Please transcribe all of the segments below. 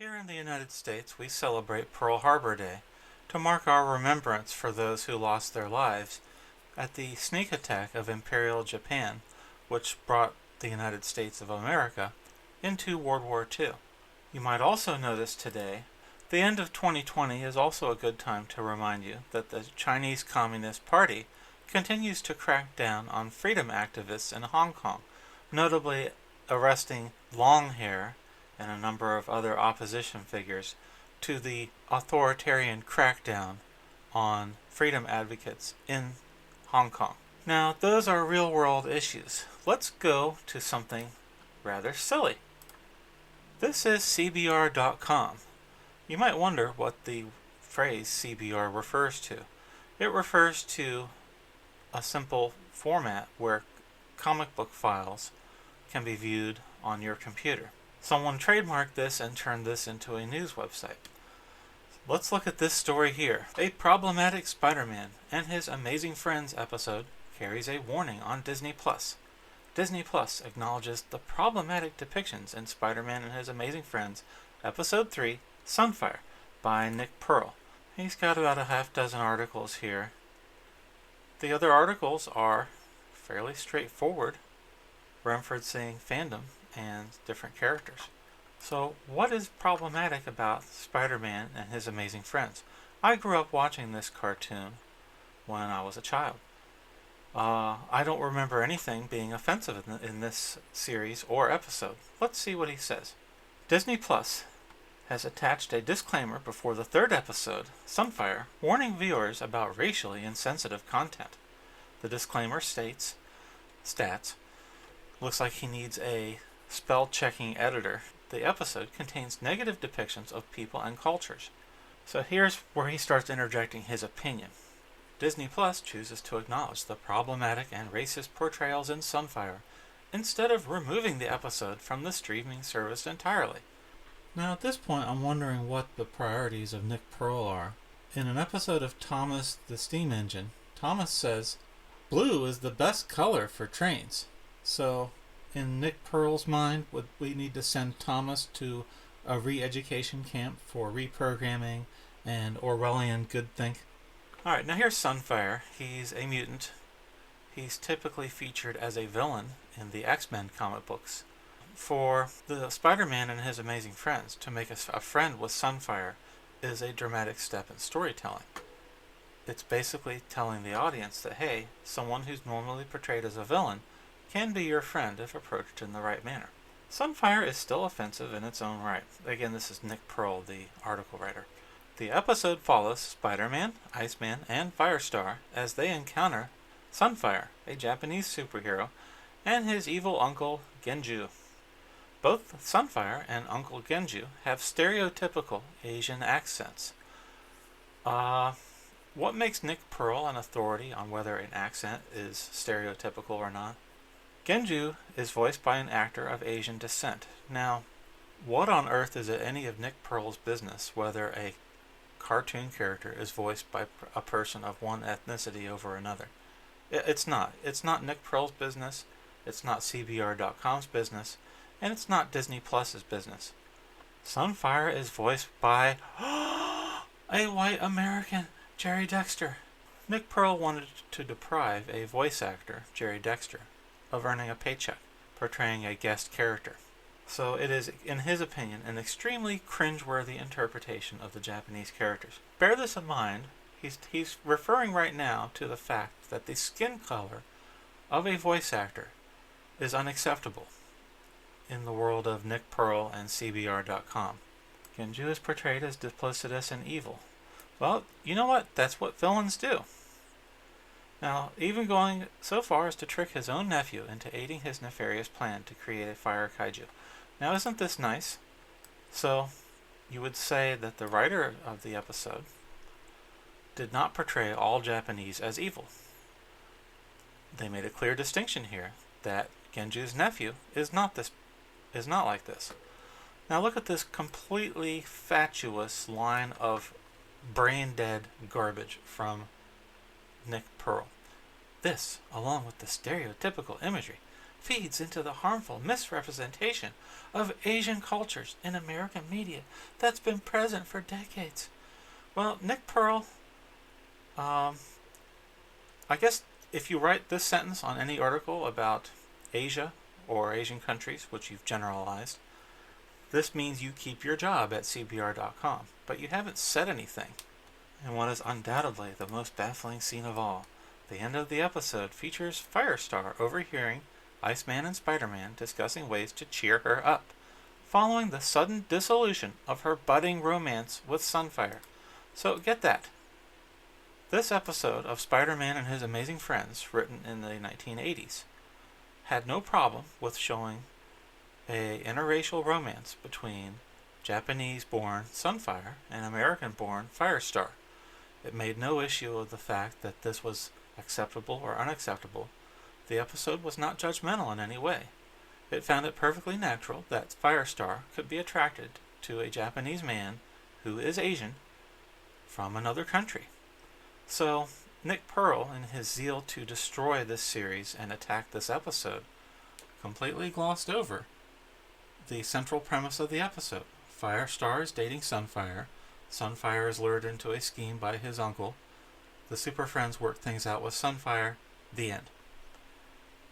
Here in the United States, we celebrate Pearl Harbor Day to mark our remembrance for those who lost their lives at the sneak attack of Imperial Japan, which brought the United States of America into World War II. You might also notice today, the end of 2020 is also a good time to remind you that the Chinese Communist Party continues to crack down on freedom activists in Hong Kong, notably arresting long hair and a number of other opposition figures to the authoritarian crackdown on freedom advocates in Hong Kong. Now, those are real world issues. Let's go to something rather silly. This is CBR.com. You might wonder what the phrase CBR refers to. It refers to a simple format where comic book files can be viewed on your computer. Someone trademarked this and turned this into a news website. Let's look at this story here. A problematic Spider-Man and His Amazing Friends episode carries a warning on Disney+. Disney Plus acknowledges the problematic depictions in Spider-Man and His Amazing Friends, Episode 3, Sunfire, by Nick Pearl. He's got about a half dozen articles here. The other articles are fairly straightforward, referencing fandom and different characters. So, what is problematic about Spider-Man and His Amazing Friends? I grew up watching this cartoon when I was a child. I don't remember anything being offensive in this series or episode. Let's see what he says. Disney Plus has attached a disclaimer before the third episode, Sunfire, warning viewers about racially insensitive content. The disclaimer stats, looks like he needs a spell-checking editor. The episode contains negative depictions of people and cultures. So here's where he starts interjecting his opinion. Disney Plus chooses to acknowledge the problematic and racist portrayals in Sunfire instead of removing the episode from the streaming service entirely. Now at this point I'm wondering what the priorities of Nick Pearl are. In an episode of Thomas the Steam Engine, Thomas says, "Blue is the best color for trains." So in Nick Pearl's mind, would we need to send Thomas to a re-education camp for reprogramming and Orwellian good think? Alright, now here's Sunfire. He's a mutant. He's typically featured as a villain in the X-Men comic books. For the Spider-Man and His Amazing Friends, to make a friend with Sunfire is a dramatic step in storytelling. It's basically telling the audience that, hey, someone who's normally portrayed as a villain can be your friend if approached in the right manner. Sunfire is still offensive in its own right. Again, this is Nick Pearl, the article writer. The episode follows Spider-Man, Iceman, and Firestar as they encounter Sunfire, a Japanese superhero, and his evil uncle Genju. Both Sunfire and Uncle Genju have stereotypical Asian accents. What makes Nick Pearl an authority on whether an accent is stereotypical or not? Genju is voiced by an actor of Asian descent. Now, what on earth is it any of Nick Pearl's business whether a cartoon character is voiced by a person of one ethnicity over another? It's not. It's not Nick Pearl's business, it's not CBR.com's business, and it's not Disney Plus's business. Sunfire is voiced by a white American, Jerry Dexter. Nick Pearl wanted to deprive a voice actor, Jerry Dexter, of earning a paycheck, portraying a guest character. So it is, in his opinion, an extremely cringeworthy interpretation of the Japanese characters. Bear this in mind, he's referring right now to the fact that the skin color of a voice actor is unacceptable in the world of Nick Pearl and CBR.com. Genju is portrayed as duplicitous and evil. Well, you know what? That's what villains do. Now, even going so far as to trick his own nephew into aiding his nefarious plan to create a fire kaiju. Now, isn't this nice? So, you would say that the writer of the episode did not portray all Japanese as evil. They made a clear distinction here that Genju's nephew is not like this. Now look at this completely fatuous line of brain-dead garbage from Nick Pearl. This, along with the stereotypical imagery, feeds into the harmful misrepresentation of Asian cultures in American media that's been present for decades. Well, Nick Pearl, I guess if you write this sentence on any article about Asia or Asian countries, which you've generalized, this means you keep your job at CBR.com, but you haven't said anything. And what is undoubtedly the most baffling scene of all, the end of the episode features Firestar overhearing Iceman and Spider-Man discussing ways to cheer her up, following the sudden dissolution of her budding romance with Sunfire. So get that. This episode of Spider-Man and His Amazing Friends, written in the 1980s, had no problem with showing a interracial romance between Japanese-born Sunfire and American-born Firestar. It made no issue of the fact that this was acceptable or unacceptable. The episode was not judgmental in any way. It found it perfectly natural that Firestar could be attracted to a Japanese man who is Asian from another country. So, Nick Pearl, in his zeal to destroy this series and attack this episode, completely glossed over the central premise of the episode. Firestar is dating Sunfire. Sunfire is lured into a scheme by his uncle. The Super Friends work things out with Sunfire. The end.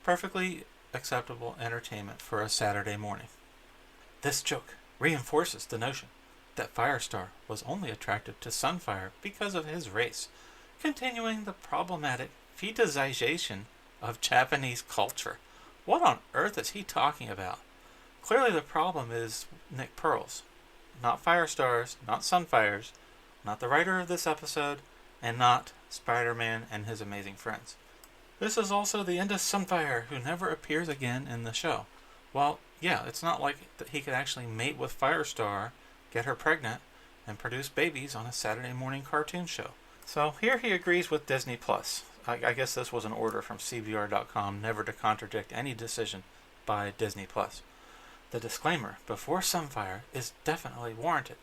Perfectly acceptable entertainment for a Saturday morning. This joke reinforces the notion that Firestar was only attracted to Sunfire because of his race, continuing the problematic fetishization of Japanese culture. What on earth is he talking about? Clearly the problem is Nick Pearl's, not Firestar's, not Sunfire's, not the writer of this episode, and not Spider-Man and His Amazing Friends. This is also the end of Sunfire, who never appears again in the show. Well, yeah, it's not like that he could actually mate with Firestar, get her pregnant, and produce babies on a Saturday morning cartoon show. So here he agrees with Disney+. I guess this was an order from CBR.com never to contradict any decision by Disney+. The disclaimer before Sunfire is definitely warranted,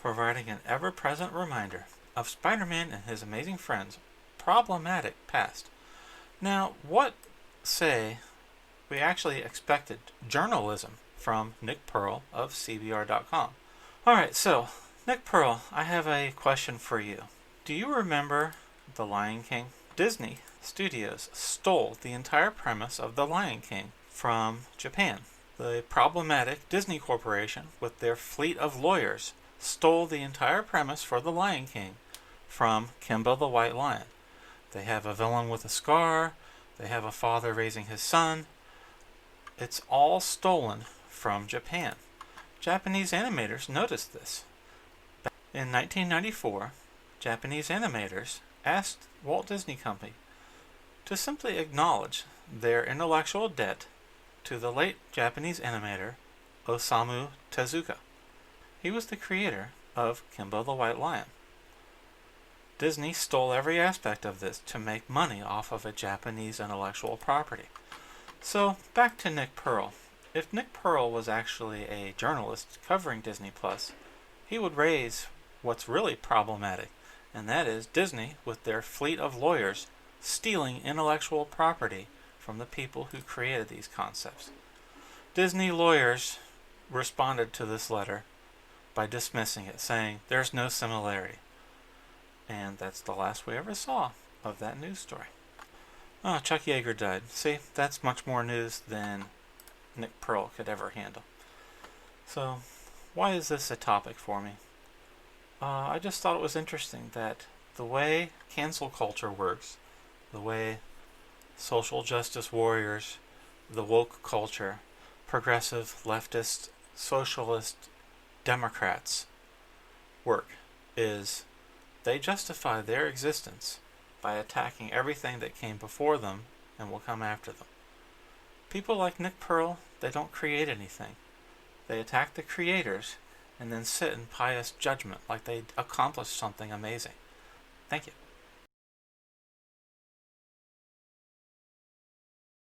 providing an ever-present reminder of Spider-Man and His Amazing Friends' problematic past. Now, what say we actually expected journalism from Nick Pearl of CBR.com? Alright, so, Nick Pearl, I have a question for you. Do you remember The Lion King? Disney Studios stole the entire premise of The Lion King from Japan. The problematic Disney Corporation, with their fleet of lawyers, stole the entire premise for The Lion King from Kimba the White Lion. They have a villain with a scar. They have a father raising his son. It's all stolen from Japan. Japanese animators noticed this. In 1994, Japanese animators asked Walt Disney Company to simply acknowledge their intellectual debt to the late Japanese animator Osamu Tezuka. He was the creator of Kimba the White Lion. Disney stole every aspect of this to make money off of a Japanese intellectual property. So, back to Nick Pearl. If Nick Pearl was actually a journalist covering Disney+, he would raise what's really problematic, and that is Disney, with their fleet of lawyers, stealing intellectual property from the people who created these concepts. Disney lawyers responded to this letter by dismissing it, saying there's no similarity. And that's the last we ever saw of that news story. Oh, Chuck Yeager died. See, that's much more news than Nick Pearl could ever handle. So, why is this a topic for me? I just thought it was interesting that the way cancel culture works, the way social justice warriors, the woke culture, progressive, leftist, socialist Democrats work is they justify their existence by attacking everything that came before them and will come after them. People like Nick Pearl, they don't create anything. They attack the creators and then sit in pious judgment like they accomplished something amazing. Thank you.